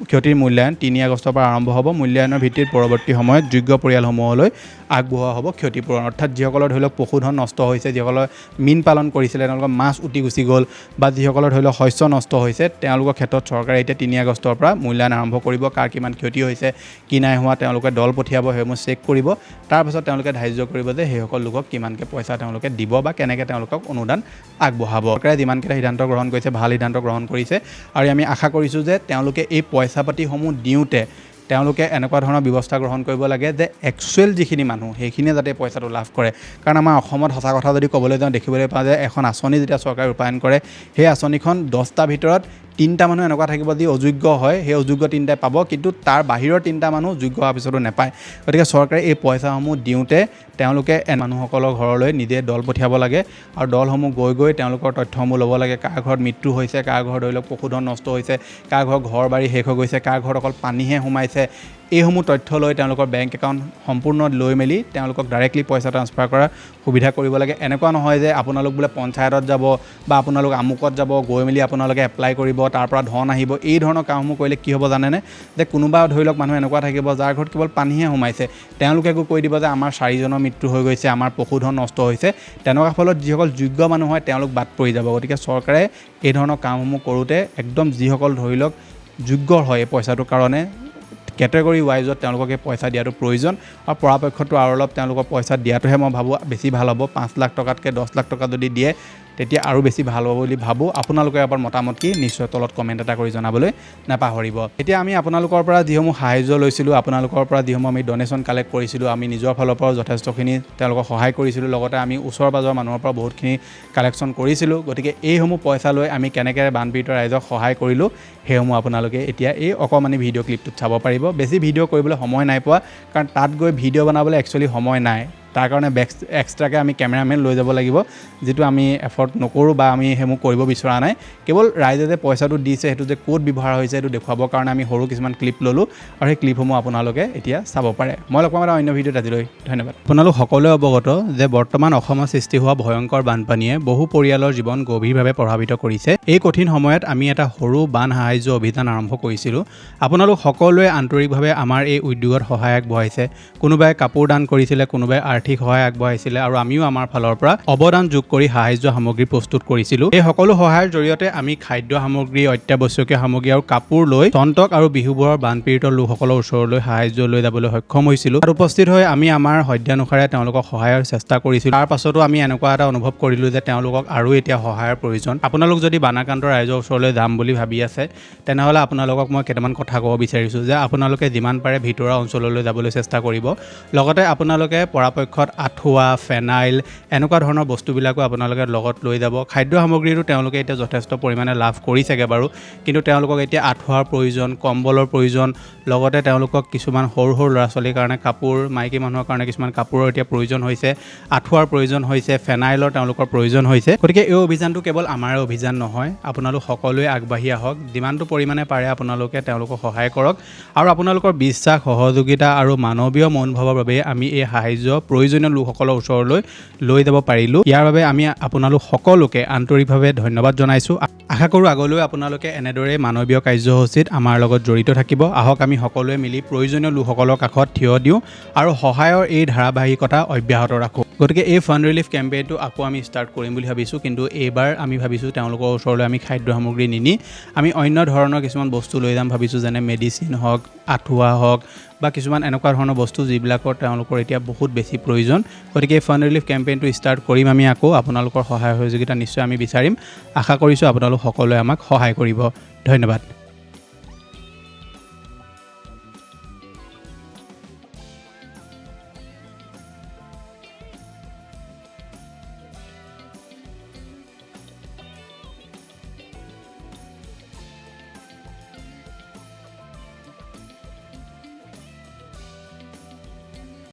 ক্ষতিৰ মূল্যায়ন 3 আগষ্টৰ পৰা আৰম্ভ হ'ব মূল্যায়নৰ ভিত্তিত পৰৱৰ্তী সময়ত যোগ্য পৰিয়ালসমূহলৈ আগবঢ়োৱা হ'ব ক্ষতিপূৰণ অৰ্থাৎ যিসকলৰ ধৰি লওক পশুধন নষ্ট হৈছে যিসকলৰ মীন পালন কৰিছিলে তেওঁলোকৰ মাছ উটি গুচি গ'ল বা যিসকলৰ ধৰি লওক শস্য নষ্ট হৈছে তেওঁলোকৰ ক্ষেত্ৰত চৰকাৰে এতিয়া 3 আগষ্টৰ পৰা মূল্যায়ন আৰম্ভ কৰিব কাৰ কিমান ক্ষতি হৈছে কি নাই হোৱা তেওঁলোকে দল পঠিয়াব সেইসমূহ চেক কৰিব তাৰপাছত তেওঁলোকে ধাৰ্য কৰিব যে সেইসকল লোকক কিমানকৈ পইচা তেওঁলোকে দিব বা কেনেকৈ তেওঁলোকক অনুদান আগবঢ়াব চৰকাৰে যিমানকেইটা সিদ্ধান্ত গ্ৰহণ কৰিছে ভাল সিদ্ধান্ত গ্ৰহণ কৰিছে আৰু আমি আশা কৰিছোঁ যে তেওঁলোকে এই পইচা পাতিসমূহ দিওঁতে তেওঁলোকে এনেকুৱা ধৰণৰ ব্যৱস্থা গ্ৰহণ কৰিব লাগে যে একচুৱেল যিখিনি মানুহ সেইখিনিয়ে যাতে পইচাটো লাভ কৰে কাৰণ আমাৰ অসমত সঁচা কথা যদি ক'বলৈ যাওঁ দেখিবলৈ পাওঁ যে এখন আঁচনি যেতিয়া চৰকাৰে ৰূপায়ণ কৰে সেই আঁচনিখন 10টা ভিতৰত 3টা মানুহ এনেকুৱা থাকিব যি অযোগ্য হয় সেই অযোগ্য 3টাই পাব কিন্তু তাৰ বাহিৰৰ 3টা মানুহ যোগ্য হোৱাৰ পিছতো নাপায় গতিকে চৰকাৰে এই পইচাসমূহ দিওঁতে তেওঁলোকে মানুহসকলৰ ঘৰলৈ নিজে দল পঠিয়াব লাগে আৰু দলসমূহ গৈ তেওঁলোকৰ তথ্যসমূহ ল'ব লাগে কাৰ ঘৰত মৃত্যু হৈছে কাৰ ঘৰ ধৰি লওক পশুধন নষ্ট হৈছে কাৰ ঘৰ ঘৰ বাৰী শেষ হৈ গৈছে কাৰ ঘৰত অকল পানীহে সোমাইছে এইসমূহ তথ্য লৈ তেওঁলোকৰ বেংক একাউণ্ট সম্পূৰ্ণ লৈ মেলি তেওঁলোকক ডাইৰেক্টলি পইচা ট্ৰান্সফাৰ কৰাৰ সুবিধা কৰিব লাগে এনেকুৱা নহয় যে আপোনালোক বোলে পঞ্চায়তত যাব বা আপোনালোক আমুকত যাব গৈ মেলি আপোনালোকে এপ্লাই কৰিব তাৰ পৰা ধন আহিব এই ধৰণৰ কামসমূহ কৰিলে কি হ'ব জানেনে যে কোনোবা ধৰি লওক মানুহ এনেকুৱা থাকিব যাৰ ঘৰত কেৱল পানীহে সোমাইছে তেওঁলোকে আকৌ কৈ দিব যে আমাৰ 4জনৰ মৃত্যু হৈ গৈছে আমাৰ পশুধন নষ্ট হৈছে তেনেকুৱা ফলত যিসকল যোগ্য মানুহ হয় তেওঁলোক বাদ পৰি যাব গতিকে চৰকাৰে এই ধৰণৰ কামসমূহ কৰোঁতে একদম যিসকল ধৰি লওক যোগ্য হয় এই পইচাটোৰ কাৰণে কেটেগৰী ৱাইজত তেওঁলোকক এই পইচা দিয়াটো প্ৰয়োজন আৰু পৰাপক্ষতো আৰু অলপ তেওঁলোকক পইচা দিয়াটোহে মই ভাবোঁ বেছি ভাল হ'ব 5 লাখ টকাতকৈ 10 লাখ টকা যদি দিয়ে তেতিয়া আৰু বেছি ভাল হ'ব বুলি ভাবোঁ আপোনালোকে এবাৰ মতামত কি নিশ্চয় তলত কমেণ্ট এটা কৰি জনাবলৈ নাপাহৰিব এতিয়া আমি আপোনালোকৰ পৰা যিসমূহ সাহায্য লৈছিলোঁ আপোনালোকৰ পৰা যিসমূহ আমি ডনেশ্যন কালেক্ট কৰিছিলোঁ আমি নিজৰ ফালৰ পৰাও যথেষ্টখিনি তেওঁলোকক সহায় কৰিছিলোঁ লগতে আমি ওচৰ পাজৰৰ মানুহৰ পৰা বহুতখিনি কালেকশ্যন কৰিছিলোঁ গতিকে এইসমূহ পইচা লৈ আমি কেনেকৈ বানপীড়িত ৰাইজক সহায় কৰিলোঁ সেইসমূহ আপোনালোকে এতিয়া এই অকণমানি ভিডিঅ' ক্লিপটোত চাব পাৰিব বেছি ভিডিঅ' কৰিবলৈ সময় নাই পোৱা কাৰণ তাত গৈ ভিডিঅ' বনাবলৈ একচুৱেলি সময় নাই তাৰ কাৰণে এক্সট্ৰাকৈ আমি কেমেৰামেন লৈ যাব লাগিব, যিটো আমি এফৰ্ট নকৰোঁ বা আমি সেইবোৰ কৰিব বিচৰা নাই। কেৱল ৰাইজে যে পইচাটো দিছে সেইটো যে ক'ত ব্যৱহাৰ হৈছে সেইটো দেখুৱাবৰ কাৰণে আমি সৰু কিছুমান ক্লিপ ল'লোঁ আৰু সেই ক্লিপসমূহ আপোনালোকে এতিয়া চাব পাৰে। মই লগ পাম এটা অন্য ভিডিঅ'ত আজিলৈ ধন্যবাদ। আপোনালোক সকলোৱে অৱগত যে বৰ্তমান অসমত সৃষ্টি হোৱা ভয়ংকৰ বানপানীয়ে বহু পৰিয়ালৰ জীৱন গভীৰভাৱে প্ৰভাৱিত কৰিছে। এই কঠিন সময়ত আমি এটা সৰু বান সাহায্য অভিযান আৰম্ভ কৰিছিলোঁ। আপোনালোক সকলোৱে আন্তৰিকভাৱে আমাৰ এই উদ্যোগত সহায় আগবঢ়াইছে। কোনোবাই কাপোৰ দান কৰিছিলে, কোনোবাই আৰ্থিক সহায় আগবঢ়াইছিলে আৰু আমিও আমাৰ ফালৰ পৰা অৱদান যোগ কৰি সাহায্য সামগ্ৰী প্ৰস্তুত কৰিছিলোঁ। এই সকলো সহায়ৰ জৰিয়তে আমি খাদ্য সামগ্ৰী, অত্যাৱশ্যকীয় সামগ্ৰী আৰু কাপোৰ লৈ চন্তক আৰু বিহুবোৰৰ বানপীড়িত লোকসকলৰ ওচৰলৈ সাহায্য লৈ যাবলৈ সক্ষম হৈছিলোঁ। তাত উপস্থিত হৈ আমি আমাৰ সধ্যানুসাৰে তেওঁলোকক সহায়ৰ চেষ্টা কৰিছিলোঁ। তাৰ পাছতো আমি এনেকুৱা এটা অনুভৱ কৰিলোঁ যে তেওঁলোকক আৰু এতিয়া সহায়ৰ প্ৰয়োজন। আপোনালোক যদি বানাক্ৰান্ত ৰাইজৰ ওচৰলৈ যাম বুলি ভাবি আছে, তেনেহ'লে আপোনালোকক মই কেইটামান কথা ক'ব বিচাৰিছোঁ যে আপোনালোকে যিমান পাৰে ভিতৰুৱা অঞ্চললৈ যাবলৈ চেষ্টা কৰিব। লগতে আপোনালোকে পৰাপক্ষত আঁঠুৱা, ফেনাইল এনেকুৱা ধৰণৰ বস্তুবিলাকো আপোনালোকে লগত লৈ যাব। খাদ্য সামগ্ৰীটো তেওঁলোকে এতিয়া যথেষ্ট পৰিমাণে লাভ কৰিছেগৈ বাৰু, কিন্তু তেওঁলোকক এতিয়া আঁঠুৱাৰ প্ৰয়োজন, কম্বলৰ প্ৰয়োজন, লগতে তেওঁলোকক কিছুমান সৰু সৰু ল'ৰা ছোৱালীৰ কাৰণে কাপোৰ, মাইকী মানুহৰ কাৰণে কিছুমান কাপোৰৰ এতিয়া প্ৰয়োজন হৈছে, আঁঠুৱাৰ প্ৰয়োজন হৈছে, ফেনাইলৰ তেওঁলোকৰ প্ৰয়োজন হৈছে। গতিকে এই অভিযানটো কেৱল আমাৰ অভিযান নহয়, আপোনালোক সকলোৱে আগবাঢ়ি আহক। যিমানটো পৰিমাণে পাৰে আপোনালোকে তেওঁলোকক সহায় কৰক আৰু আপোনালোকৰ বিশ্বাস, সহযোগিতা আৰু মানৱীয় মনোভাৱৰ বাবে আমি এই সাহায্য প্ৰয়োজনীয় লোকসকলৰ ওচৰলৈ লৈ যাব পাৰিলোঁ। ইয়াৰ বাবে আমি আপোনালোক সকলোকে আন্তৰিকভাৱে ধন্যবাদ জনাইছোঁ। আশা কৰোঁ আগলৈও আপোনালোকে এনেদৰে মানৱীয় কাৰ্যসূচীত আমাৰ লগত জড়িত থাকিব। আহক আমি সকলোৱে মিলি প্ৰয়োজনীয় লোকসকলৰ কাষত থিয় দিওঁ আৰু সহায়ৰ এই ধাৰাবাহিকতা অব্যাহত ৰাখোঁ। গতিকে এই ফাণ্ড ৰিলিফ কেম্পেইনটো আকৌ আমি ষ্টাৰ্ট কৰিম বুলি ভাবিছোঁ, কিন্তু এইবাৰ আমি ভাবিছোঁ তেওঁলোকৰ ওচৰলৈ আমি খাদ্য সামগ্ৰী নিনি আমি অন্য ধৰণৰ কিছুমান বস্তু লৈ যাম ভাবিছোঁ, যেনে মেডিচিন হওক, আঁঠুৱা হওক বা কিছুমান এনেকুৱা ধৰণৰ বস্তু যিবিলাকৰ তেওঁলোকৰ এতিয়া বহুত বেছি প্ৰয়োজন। গতিকে এই ফাণ্ড ৰিলিফ কেম্পেইনটো ষ্টাৰ্ট কৰিম আমি আকৌ। আপোনালোকৰ সহায় সহযোগিতা নিশ্চয় আমি বিচাৰিম। আশা কৰিছোঁ আপোনালোক সকলোৱে আমাক সহায় কৰিব। ধন্যবাদ।